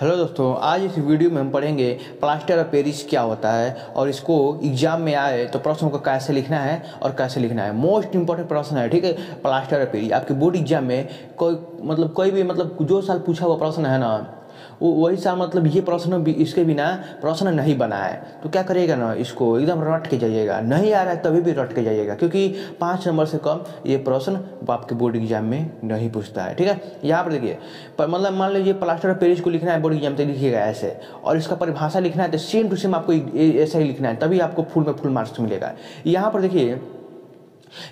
Hello दोस्तों, आज इस वीडियो में हम पढ़ेंगे प्लास्टर ऑफ पेरिस क्या होता है और इसको एग्जाम में आए तो प्रश्नों को कैसे लिखना है और कैसे लिखना है। मोस्ट इंपॉर्टेंट प्रश्न है, ठीक है। प्लास्टर ऑफ पेरिस आपके बोर्ड एग्जाम में कोई भी जो साल पूछा हुआ प्रश्न है ना, वही साल ये प्रश्न भी इसके बिना प्रश्न नहीं बना है। तो क्या करिएगा ना, इसको एकदम रट के जाइएगा। नहीं आ रहा है तभी भी रट के जाइएगा, क्योंकि 5 नंबर से कम ये प्रश्न आपके बोर्ड एग्जाम में नहीं पूछता है, ठीक है। यहाँ पर देखिए, मान लीजिए प्लास्टर ऑफ पेरिस को लिखना है बोर्ड एग्जाम, तो लिखिएगा ऐसे, और इसका परिभाषा लिखना है तो सेम टू सेम आपको ऐसा ही लिखना है, तभी आपको फुल मार्क्स मिलेगा। यहाँ पर देखिए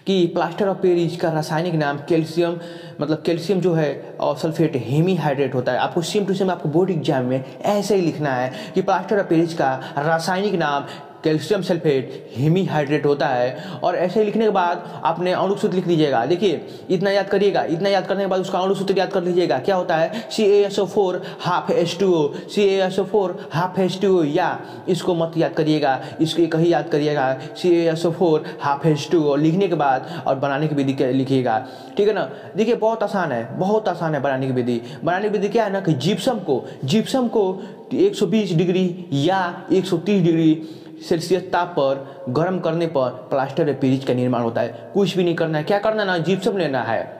कि प्लास्टर ऑफ पेरिस का रासायनिक नाम कैल्शियम जो है और सल्फेट हेमीहाइड्रेट होता है। आपको सेम टू सेम आपको बोर्ड एग्जाम में ऐसे ही लिखना है कि प्लास्टर ऑफ पेरिस का रासायनिक नाम कैल्शियम सल्फेट हेमीहाइड्रेट होता है। और ऐसे ही लिखने के बाद आपने अणुसूत्र लिख लीजिएगा। देखिए, इतना याद करिएगा, इतना याद करने के बाद उसका अणुसूत्र याद कर लीजिएगा। क्या होता है? CaSO4 half H2O, CaSO4 half H2O, या इसको मत याद करिएगा, इसको एक ही याद करिएगा, CaSO4 हाफ H2O। लिखने के बाद और बनाने की विधि लिखिएगा, ठीक है ना। देखिए, बहुत आसान है बनाने की विधि। बनाने की विधि क्या है ना कि जिप्सम को 120 डिग्री या 130 डिग्री सेल्सियस ताप पर गर्म करने पर प्लास्टर ऑफ पेरिस का निर्माण होता है। कुछ भी नहीं करना है, क्या करना है ना, जिप्सम लेना है।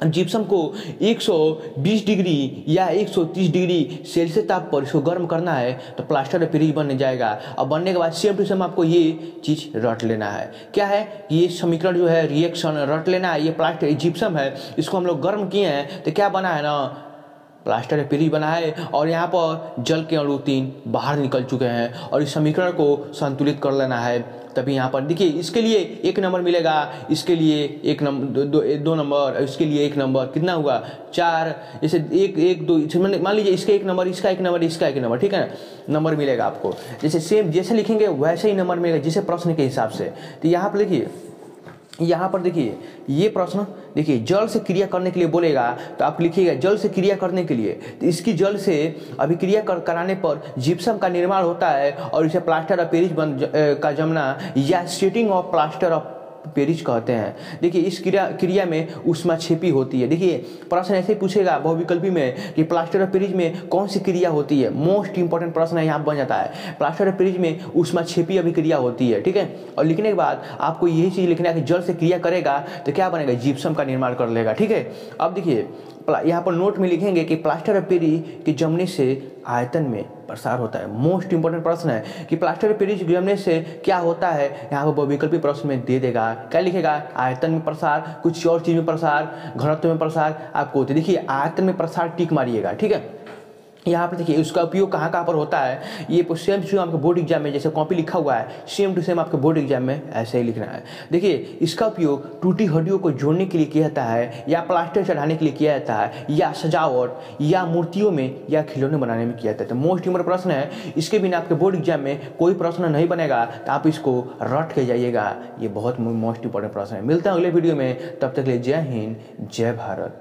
जिप्सम को 120 डिग्री या 130 डिग्री सेल्सियस ताप पर इसको गर्म करना है तो प्लास्टर ऑफ पेरिस बन जाएगा। और बनने के बाद सेम टू सेम आपको ये चीज़ रट लेना है। क्या है? ये समीकरण जो है, रिएक्शन रट लेना है। ये प्लास्टर जिप्सम है, इसको हम लोग गर्म किए हैं तो क्या बना है ना, प्लास्टर ऑफ पेरिस बना है। और यहाँ पर जल के अणु 3 बाहर निकल चुके हैं और इस समीकरण को संतुलित कर लेना है। तभी यहाँ पर देखिए, इसके लिए 1 नंबर मिलेगा, इसके लिए 1 नंबर, 2 नंबर, इसके लिए 1 नंबर, कितना हुआ 4। जैसे 1 2 मान लीजिए इसका 1 नंबर, इसका 1 नंबर, इसका 1 नंबर, ठीक है ना, नंबर मिलेगा आपको। जैसे सेम जैसे लिखेंगे वैसे ही नंबर मिलेगा, जैसे प्रश्न के हिसाब से। तो यहाँ पर देखिए ये प्रश्न, देखिए जल से क्रिया करने के लिए बोलेगा तो आप लिखिएगा जल से क्रिया करने के लिए। तो इसकी जल से अभिक्रिया कराने पर जिप्सम का निर्माण होता है और इसे प्लास्टर ऑफ पेरिस का जमना या setting of plaster of Paris कहते हैं। देखिए, इस क्रिया में ऊष्माक्षेपी होती है। देखिए, प्रश्न ऐसे ही पूछेगा बहुविकल्पी में कि प्लास्टर ऑफ पेरिस में कौन सी क्रिया होती है। मोस्ट इंपॉर्टेंट प्रश्न है, यहाँ बन जाता है। प्लास्टर ऑफ पेरिस में ऊष्माक्षेपी अभिक्रिया होती है, ठीक है। और लिखने के बाद आपको यही चीज लिखना है कि जल से क्रिया करेगा तो क्या बनेगा, जिप्सम का निर्माण कर लेगा, ठीक है। अब देखिए, यहाँ पर नोट में लिखेंगे कि प्लास्टर ऑफ पेरिस के जमने से आयतन में प्रसार होता है। मोस्ट इंपॉर्टेंट प्रश्न है कि प्लास्टर ऑफ पेरिस जमने से क्या होता है। यहाँ पर बहुविकल्पी प्रश्न में दे देगा, क्या लिखेगा, आयतन में प्रसार, कुछ और चीज में प्रसार, घनत्व में प्रसार आपको होते। देखिए, आयतन में प्रसार टिक मारिएगा, ठीक है। यहाँ पर देखिए उसका उपयोग कहाँ पर होता है। ये सेम टू सेम आपके बोर्ड एग्जाम में जैसे कॉपी लिखा हुआ है, सेम टू सेम आपके बोर्ड एग्जाम में ऐसे ही लिखना है। देखिए, इसका उपयोग टूटी हड्डियों को जोड़ने के लिए किया जाता है, या प्लास्टर चढ़ाने के लिए किया जाता है, या सजावट या मूर्तियों में या खिलौने बनाने में किया जाता है। तो मोस्ट इंपॉर्टेंट प्रश्न है, इसके बिना आपके बोर्ड एग्जाम में कोई प्रश्न नहीं बनेगा, तो आप इसको रट के जाइएगा। ये बहुत मोस्ट इंपॉर्टेंट प्रश्न है। मिलता है अगले वीडियो में, तब तक के लिए जय हिंद, जय भारत।